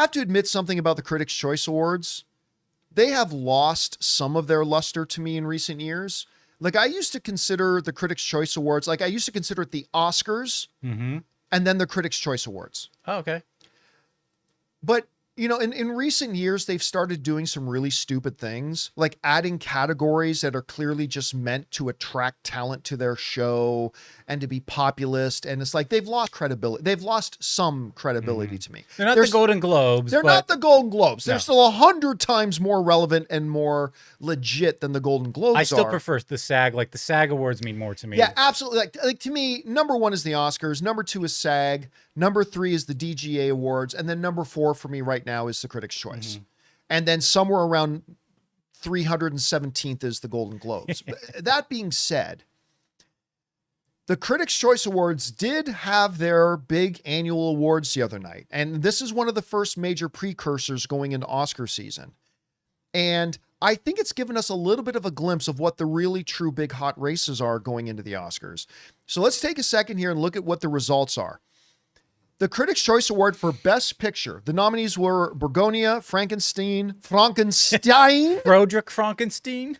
have to admit something about the Critics' Choice Awards. They have lost some of their luster to me in recent years. Like, I used to consider the Critics' Choice Awards, like I used to consider it the Oscars and then the Critics' Choice Awards. Oh, okay. But, you know, in recent years, they've started doing some really stupid things, like adding categories that are clearly just meant to attract talent to their show and to be populist. And it's like they've lost credibility. They've lost some credibility to me. They're not the Golden Globes. They're not the Golden Globes. They're No. still 100 times more relevant and more legit than the Golden Globes I still are. prefer the SAG. Like, the SAG Awards mean more to me. Yeah, absolutely. Like to me, number 1 is the Oscars. Number 2 is SAG. Number 3 is the DGA Awards. And then number 4 for me right now is the Critics' Choice. And then somewhere around 317th is the Golden Globes. That being said, the Critics' Choice Awards did have their big annual awards the other night. And this is one of the first major precursors going into Oscar season. And I think it's given us a little bit of a glimpse of what the really true big hot races are going into the Oscars. So let's take a second here and look at what the results are. The Critics' Choice Award for Best Picture. The nominees were Begonia, Frankenstein, Broderick Frankenstein.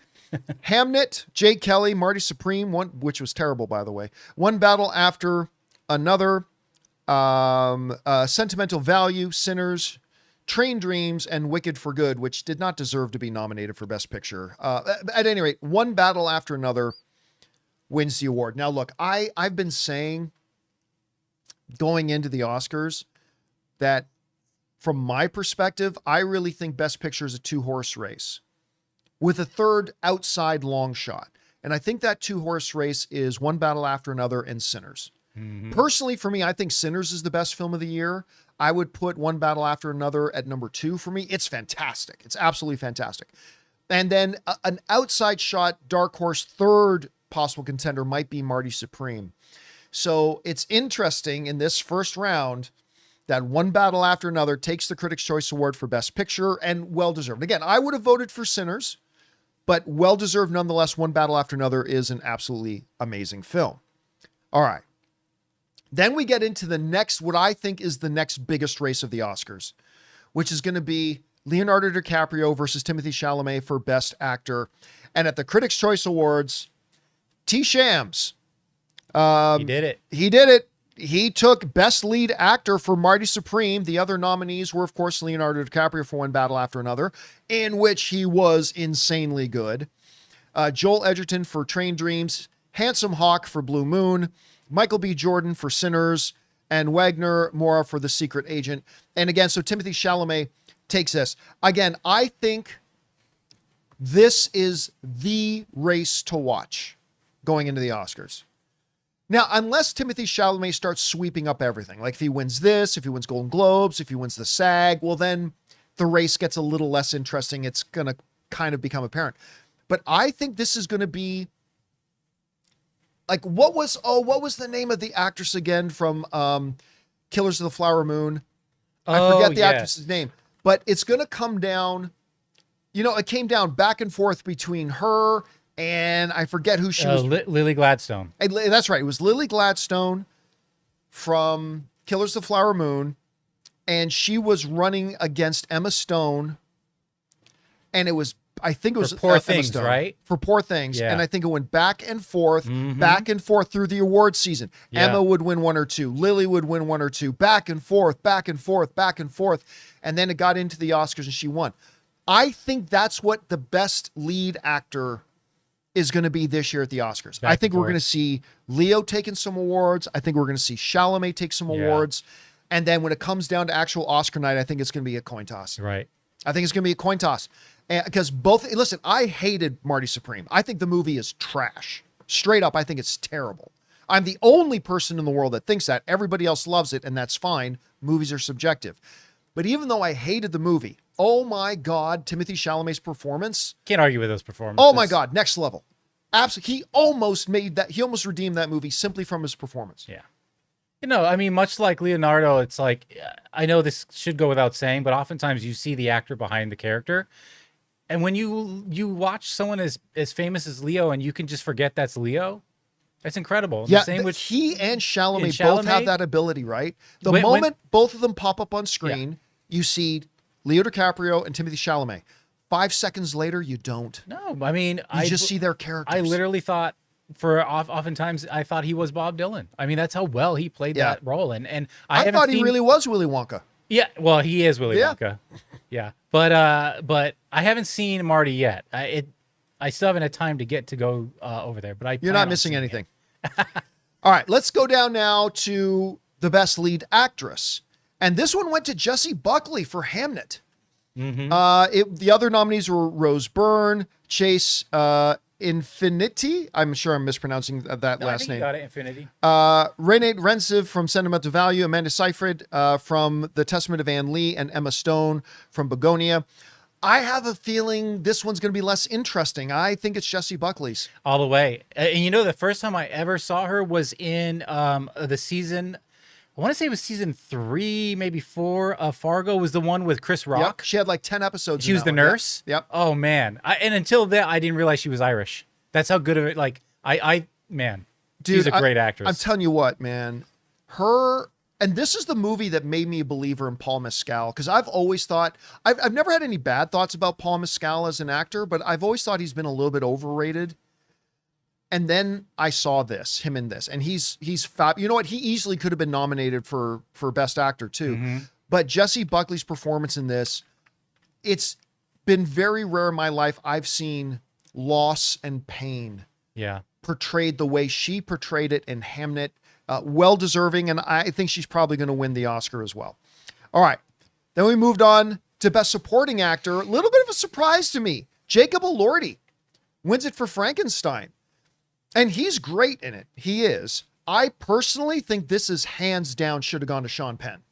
Hamnet, Jay Kelly, Marty Supreme, which was terrible, by the way. One Battle After Another, Sentimental Value, Sinners, Train Dreams, and Wicked for Good, which did not deserve to be nominated for Best Picture. At any rate, One Battle After Another wins the award. Now, look, I've been saying going into the Oscars that from my perspective, I really think Best Picture is a 2-horse race with a third outside long shot. And I think that 2-horse race is One Battle After Another and Sinners. Personally, for me, I think Sinners is the best film of the year. I would put One Battle After Another at number 2 for me. It's fantastic. It's absolutely fantastic. And then an outside shot, dark horse, third possible contender might be Marty Supreme. So it's interesting in this first round that One Battle After Another takes the Critics' Choice Award for Best Picture, and well-deserved. Again, I would have voted for Sinners, but well-deserved nonetheless. One Battle After Another is an absolutely amazing film. All right. Then we get into the next, what I think is the next biggest race of the Oscars, which is going to be Leonardo DiCaprio versus Timothée Chalamet for Best Actor. And at the Critics' Choice Awards, T. Shams. He did it. He did it. He took Best Lead Actor for Marty Supreme. The other nominees were, of course, Leonardo DiCaprio for One Battle After Another, in which he was insanely good. Joel Edgerton for Train Dreams, Handsome Hawk for Blue Moon, Michael B. Jordan for Sinners, and Wagner Moura for The Secret Agent. And again, so Timothée Chalamet takes this. Again, I think this is the race to watch going into the Oscars. Now, unless Timothée Chalamet starts sweeping up everything, like if he wins this, if he wins Golden Globes, if he wins the SAG, well, then the race gets a little less interesting. It's going to kind of become apparent. But I think this is going to be like, what was the name of the actress again from Killers of the Flower Moon? I forget the actress's name, but it's going to come down, you know, it came down back and forth between her and I forget who she was. Lily Gladstone. That's right. It was Lily Gladstone from Killers of the Flower Moon, and she was running against Emma Stone, and it was, I think it was For Poor Emma Things, Stone, right? For Poor Things. Yeah. And I think it went back and forth through the award season. Yeah. Emma would win one or two. Lily would win one or two. Back and forth, back and forth, back and forth. And then it got into the Oscars and she won. I think that's what the Best Lead Actor is going to be this year at the Oscars. I think we're going to see Leo taking some awards. I think we're going to see Chalamet take some awards. And then when it comes down to actual Oscar night, I think it's going to be a coin toss. Right. I think it's going to be a coin toss. Because listen, I hated Marty Supreme. I think the movie is trash. Straight up, I think it's terrible. I'm the only person in the world that thinks that. Everybody else loves it, and that's fine. Movies are subjective. But even though I hated the movie, oh my God, Timothée Chalamet's performance. Can't argue with those performances. Oh my God, next level. Absolutely. He almost redeemed that movie simply from his performance. Yeah. You know, I mean, much like Leonardo, it's like, I know this should go without saying, but oftentimes you see the actor behind the character. And when you watch someone as famous as Leo and you can just forget that's Leo, that's incredible. And yeah, the same with he and Chalamet both have that ability, right? The moment both of them pop up on screen, you see Leo DiCaprio and Timothée Chalamet. 5 seconds later, you don't. No, I mean, You just see their characters. I literally thought oftentimes I thought he was Bob Dylan. I mean, that's how well he played Yeah. that role. And I thought he really was Willy Wonka. Yeah, well, he is Willy Yeah. Wonka. Yeah, but I haven't seen Marty yet. I still haven't had time to get to go over there. But You're not missing anything. All right, let's go down now to the best lead actress, and this one went to Jessie Buckley for Hamnet. The other nominees were Rose Byrne, Chase Infinity. I'm sure I'm mispronouncing that last name. You got it, Infinity. Renée Rensiv from Sentimental Value, Amanda Seyfried from The Testament of Anne Lee, and Emma Stone from Begonia. I have a feeling this one's going to be less interesting. I think it's Jessie Buckley's. All the way. And you know, the first time I ever saw her was in the season, I want to say it was season 3, maybe 4 of Fargo, was the one with Chris Rock. Yep. She had like 10 episodes. She was the nurse. Yep. Oh man. And until then, I didn't realize she was Irish. That's how good of it. Like man, Dude, she's a great actress. I'm telling you what, man, and this is the movie that made me a believer in Paul Mescal. Because I've always thought, I've never had any bad thoughts about Paul Mescal as an actor, but I've always thought he's been a little bit overrated. And then I saw him in this, and he's fab. You know what? He easily could have been nominated for Best Actor too. But Jessie Buckley's performance in this, it's been very rare in my life I've seen loss and pain portrayed the way she portrayed it in Hamnet. Well deserving, and I think she's probably going to win the Oscar as well. All right. Then we moved on to Best Supporting Actor. A little bit of a surprise to me. Jacob Elordi wins it for Frankenstein. And he's great in it. He is. I personally think this is hands down should have gone to Sean Penn.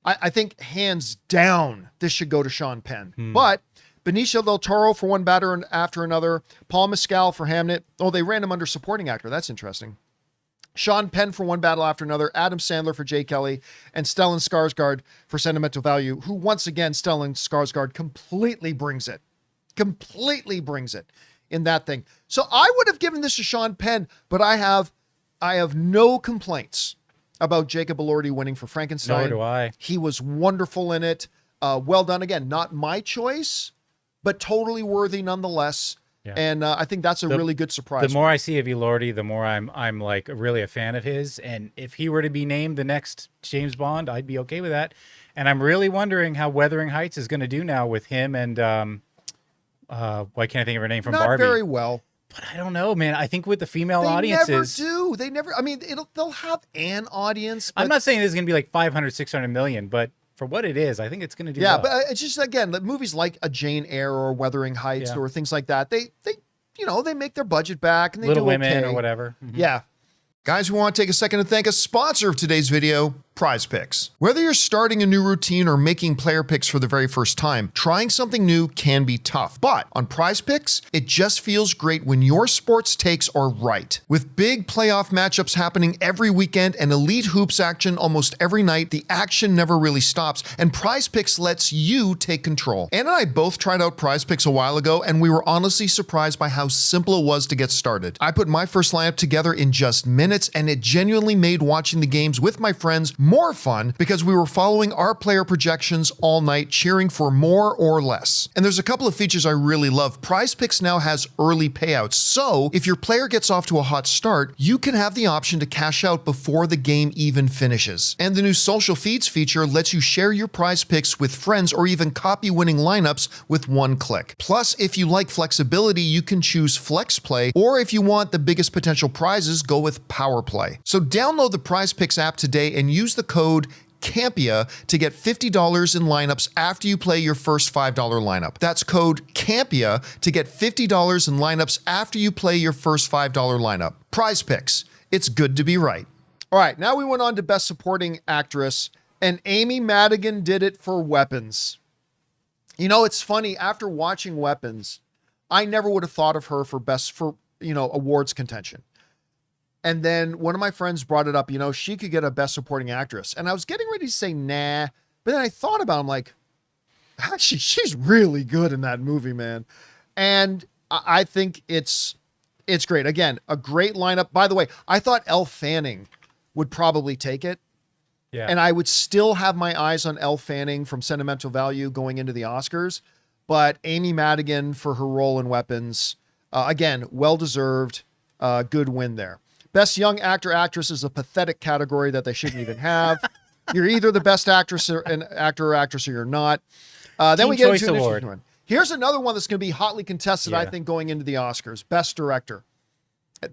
I think hands down this should go to Sean Penn. But Benicio del Toro for One Batter After Another. Paul Mescal for Hamnet. Oh, they ran him under Supporting Actor. That's interesting. Sean Penn for One Battle After Another, Adam Sandler for Jay Kelly, and Stellan Skarsgård for Sentimental Value, who once again, Stellan Skarsgård completely brings it in that thing. So I would have given this to Sean Penn, but I have no complaints about Jacob Elordi winning for Frankenstein. Nor do I. He was wonderful in it. Well done. Again, not my choice, but totally worthy nonetheless. Yeah. And I think that's a really good surprise. The more I see of Elordi, the more I'm like really a fan of his. And if he were to be named the next James Bond, I'd be okay with that. And I'm really wondering how Wuthering Heights is going to do now with him and why can't I think of her name from Barbie? Not very well. But I don't know, man. I think with the female audiences, They never. I mean, they'll have an audience. But I'm not saying this is going to be like 500, 600 million, but for what it is, I think it's going to do well. But it's just, again, movies like a Jane Eyre or Wuthering Heights or things like that, they make their budget back and they Little do Women okay. or whatever. Yeah. Guys, we want to take a second to thank a sponsor of today's video, PrizePicks. Whether you're starting a new routine or making player picks for the very first time, trying something new can be tough. But on PrizePicks, it just feels great when your sports takes are right. With big playoff matchups happening every weekend and elite hoops action almost every night, the action never really stops, and PrizePicks lets you take control. Ann and I both tried out PrizePicks a while ago, and we were honestly surprised by how simple it was to get started. I put my first lineup together in just minutes, and it genuinely made watching the games with my friends more fun because we were following our player projections all night, cheering for more or less. And there's a couple of features I really love. PrizePicks now has early payouts, so if your player gets off to a hot start, you can have the option to cash out before the game even finishes. And the new social feeds feature lets you share your PrizePicks with friends or even copy winning lineups with one click. Plus, if you like flexibility, you can choose Flex Play, or if you want the biggest potential prizes, go with Power Play. So download the PrizePicks app today and use the code Campea to get $50 in lineups after you play your first $5 lineup. That's code Campea to get $50 in lineups after you play your first $5 lineup. PrizePicks. It's good to be right. All right, now we went on to Best Supporting Actress, and Amy Madigan did it for Weapons. You know, it's funny, after watching Weapons, I never would have thought of her for awards contention. And then one of my friends brought it up, she could get a Best Supporting Actress. And I was getting ready to say, nah. But then I thought about it, I'm like, actually, she's really good in that movie, man. And I think it's great. Again, a great lineup. By the way, I thought Elle Fanning would probably take it. Yeah. And I would still have my eyes on Elle Fanning from Sentimental Value going into the Oscars. But Amy Madigan for her role in Weapons, again, well-deserved, good win there. Best Young Actor, Actress is a pathetic category that they shouldn't even have. You're either the best actress or an actor or actress or you're not. Then Teen we get Choice into an Award. interesting one. Here's another one that's going to be hotly contested, I Yeah. think, going into the Oscars. Best Director.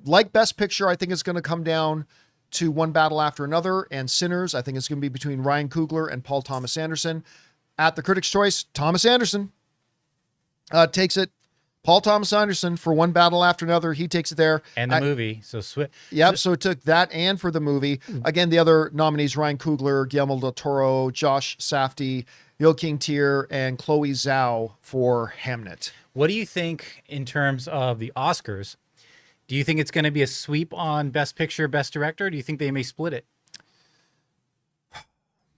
Like Best Picture, I think it's going to come down to One Battle After Another and Sinners. I think it's going to be between Ryan Coogler and Paul Thomas Anderson. At the Critics' Choice, Thomas Anderson takes it. Paul Thomas Anderson for One Battle After Another. He takes it there. And the movie. So Yep. So it took that and for the movie. Again, the other nominees, Ryan Coogler, Guillermo del Toro, Josh Safdie, Joachim Trier, and Chloe Zhao for Hamnet. What do you think in terms of the Oscars? Do you think it's going to be a sweep on Best Picture, Best Director? Or do you think they may split it?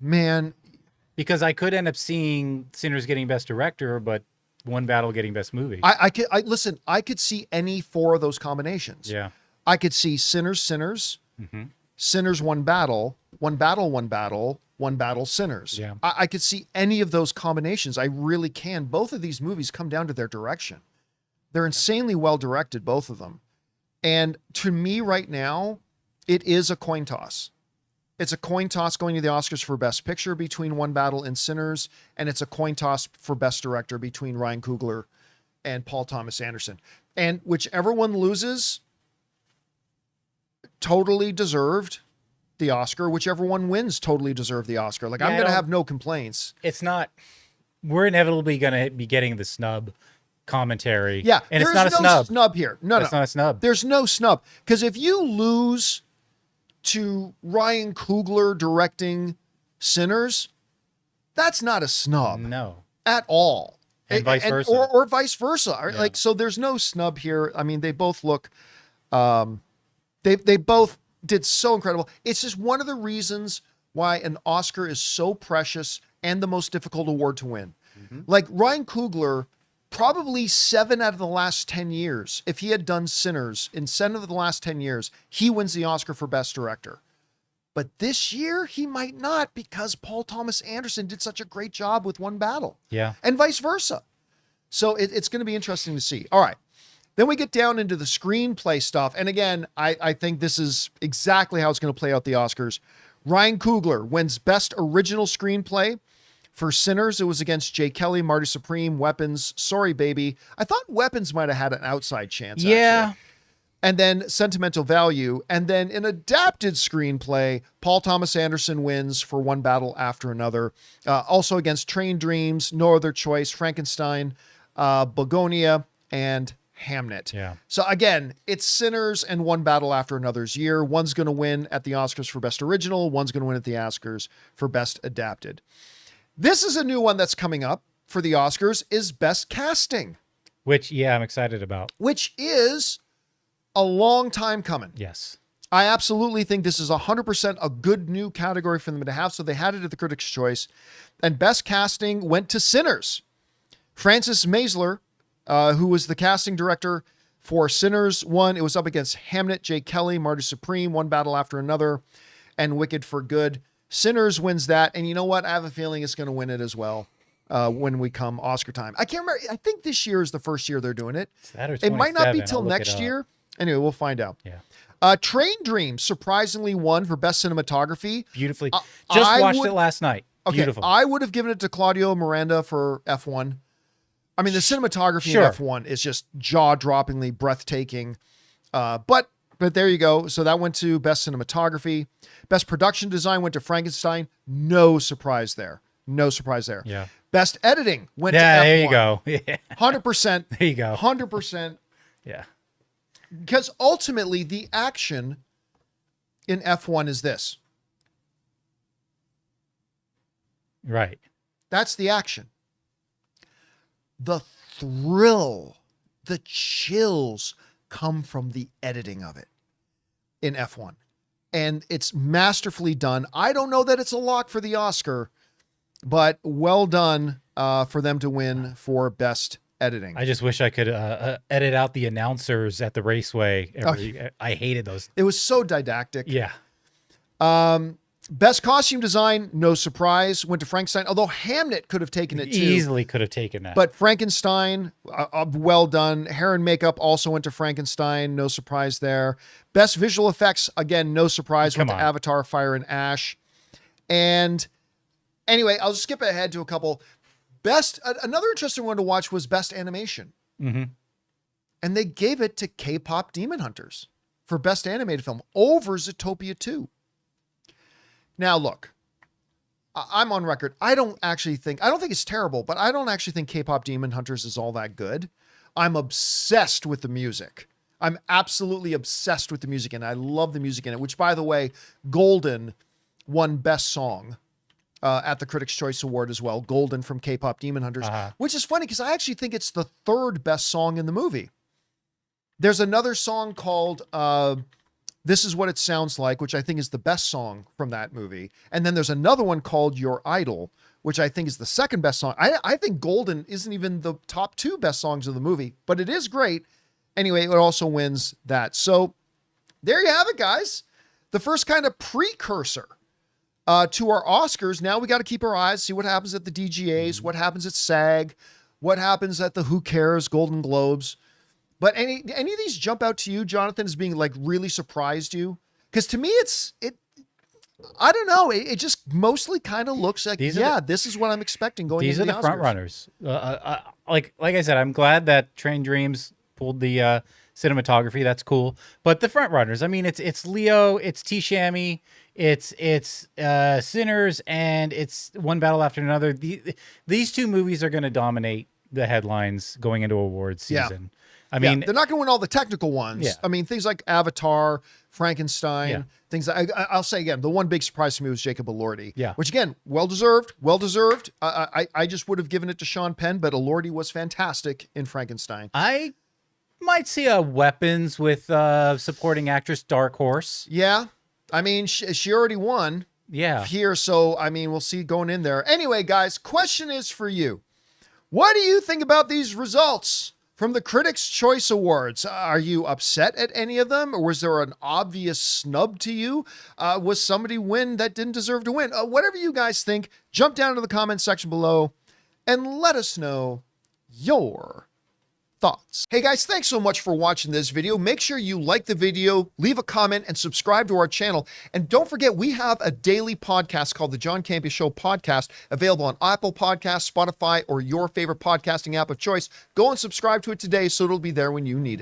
Man, Because I could end up seeing Sinners getting Best Director, but One Battle getting Best Movie. listen, I could see any four of those combinations. Yeah. I could see Sinners, Sinners, One Battle, One Battle, One Battle, One Battle, Sinners. Yeah. I could see any of those combinations. I really can. Both of these movies come down to their direction. They're insanely well directed, both of them. And to me right now, it is a coin toss. It's a coin toss going to the Oscars for Best Picture between One Battle and Sinners, and it's a coin toss for Best Director between Ryan Coogler and Paul Thomas Anderson. And whichever one loses, totally deserved the Oscar. Whichever one wins, totally deserved the Oscar. Like, Yeah, I'm I going to don't- have no complaints. It's not. We're inevitably going to be getting the snub commentary. Yeah, And it's there's not a no snub. here. No, It's no. not a snub. There's no snub. Because if you lose to Ryan Coogler directing Sinners, that's not a snub No. at all. And vice versa. Or vice versa. Right? Yeah. Like, so there's no snub here. I mean, they both look, they both did so incredible. It's just one of the reasons why an Oscar is so precious and the most difficult award to win. Like Ryan Coogler, probably 7 out of the last 10 years, if he had done Sinners in 7 of the last 10 years, he wins the Oscar for Best Director. But this year, he might not because Paul Thomas Anderson did such a great job with One Battle. Yeah. And vice versa. So it's going to be interesting to see. All right. Then we get down into the screenplay stuff. And again, I think this is exactly how it's going to play out the Oscars. Ryan Coogler wins Best Original Screenplay. For Sinners, it was against Jay Kelly, Marty Supreme, Weapons, Sorry Baby. I thought Weapons might have had an outside chance. Yeah. Actually. And then Sentimental Value. And then in adapted screenplay, Paul Thomas Anderson wins for One Battle After Another. Also against Train Dreams, No Other Choice, Frankenstein, Begonia, and Hamnet. Yeah. So again, it's Sinners and One Battle After Another's year. One's going to win at the Oscars for Best Original. One's going to win at the Oscars for Best Adapted. This is a new one that's coming up for the Oscars, is Best Casting, Which, yeah, I'm excited about. which is a long time coming. Yes. I absolutely think this is 100% a good new category for them to have. So they had it at the Critics' Choice. And Best Casting went to Sinners. Francis Maisler, who was the casting director for Sinners, won. It was up against Hamnet, Jay Kelly, Marty Supreme, One Battle After Another, and Wicked for Good. Sinners wins that. And you know what? I have a feeling it's going to win it as well when we come Oscar time. I can't remember. I think this year is the first year they're doing it. Is that or It might not be 27? till I'll look it next up. year. Anyway, we'll find out. Yeah. Train Dreams surprisingly won for Best Cinematography. Beautifully. I Just watched would- it last night. Okay, Beautiful. I would have given it to Claudio Miranda for F1. I mean, the cinematography Sure. in F1 is just jaw-droppingly breathtaking. But there you go. So that went to Best Cinematography. Best Production Design went to Frankenstein. No surprise there. No surprise there. Yeah. Best Editing went to Yeah, F1. there you go. Yeah. 100%. There you go. 100%. Yeah. Because ultimately, the action in F1 is this. Right. That's the action. The thrill, the chills come from the editing of it in F1. And it's masterfully done. I don't know that it's a lock for the Oscar, but well done for them to win for Best Editing. I just wish I could edit out the announcers at the raceway. I hated those. It was so didactic. Yeah. Best costume design, no surprise, went to Frankenstein, although Hamnet could have taken it too. Easily could have taken that. But Frankenstein, well done. Hair and makeup also went to Frankenstein, no surprise there. Best visual effects, again, no surprise, went to Avatar, Fire and Ash. And anyway, I'll skip ahead to a couple. Another interesting one to watch was Best Animation. Mm-hmm. And they gave it to K-pop Demon Hunters for Best Animated Film over Zootopia 2. Now, look, I'm on record. I don't think it's terrible, but I don't actually think K-pop Demon Hunters is all that good. I'm obsessed with the music. I'm absolutely obsessed with the music, and I love the music in it, which, by the way, Golden won Best Song at the Critics' Choice Award as well. Golden from K-pop Demon Hunters, which is funny because I actually think it's the third best song in the movie. There's another song called This Is What It Sounds Like, which I think is the best song from that movie. And then there's another one called Your Idol, which I think is the second best song. I think Golden isn't even the top 2 best songs of the movie, but it is great. Anyway, it also wins that. So there you have it, guys. The first kind of precursor to our Oscars. Now we got to keep our eyes, see what happens at the DGAs, what happens at SAG, what happens at the Who Cares Golden Globes. But any of these jump out to you, Jonathan, as being like really surprised you? Because to me, I don't know. It just mostly kind of looks like, this is what I'm expecting going into the Oscars. These are the front runners. Like I said, I'm glad that Train Dreams pulled the cinematography. That's cool. But the front runners, I mean, it's Leo, it's T. Shammy, it's Sinners, and it's One Battle After Another. These 2 movies are going to dominate the headlines going into awards season. I mean, they're not going to win all the technical ones. Yeah. I mean, things like Avatar, Frankenstein, things like, I'll say again, the one big surprise to me was Jacob Elordi. Yeah. Which again, well-deserved. I just would have given it to Sean Penn, but Elordi was fantastic in Frankenstein. I might see a Weapons with supporting actress Dark Horse. Yeah. I mean, she already won. Yeah. Here, so, I mean, we'll see going in there. Anyway, guys, question is for you. What do you think about these results from the Critics' Choice Awards? Are you upset at any of them? Or was there an obvious snub to you? Was somebody win that didn't deserve to win? Whatever you guys think, jump down to the comment section below and let us know your thoughts. Hey guys, thanks so much for watching this video. Make sure you like the video, leave a comment, and subscribe to our channel. And don't forget, we have a daily podcast called the John Campea Show podcast, available on Apple Podcasts, Spotify, or your favorite podcasting app of choice. Go and subscribe to it today so it'll be there when you need it.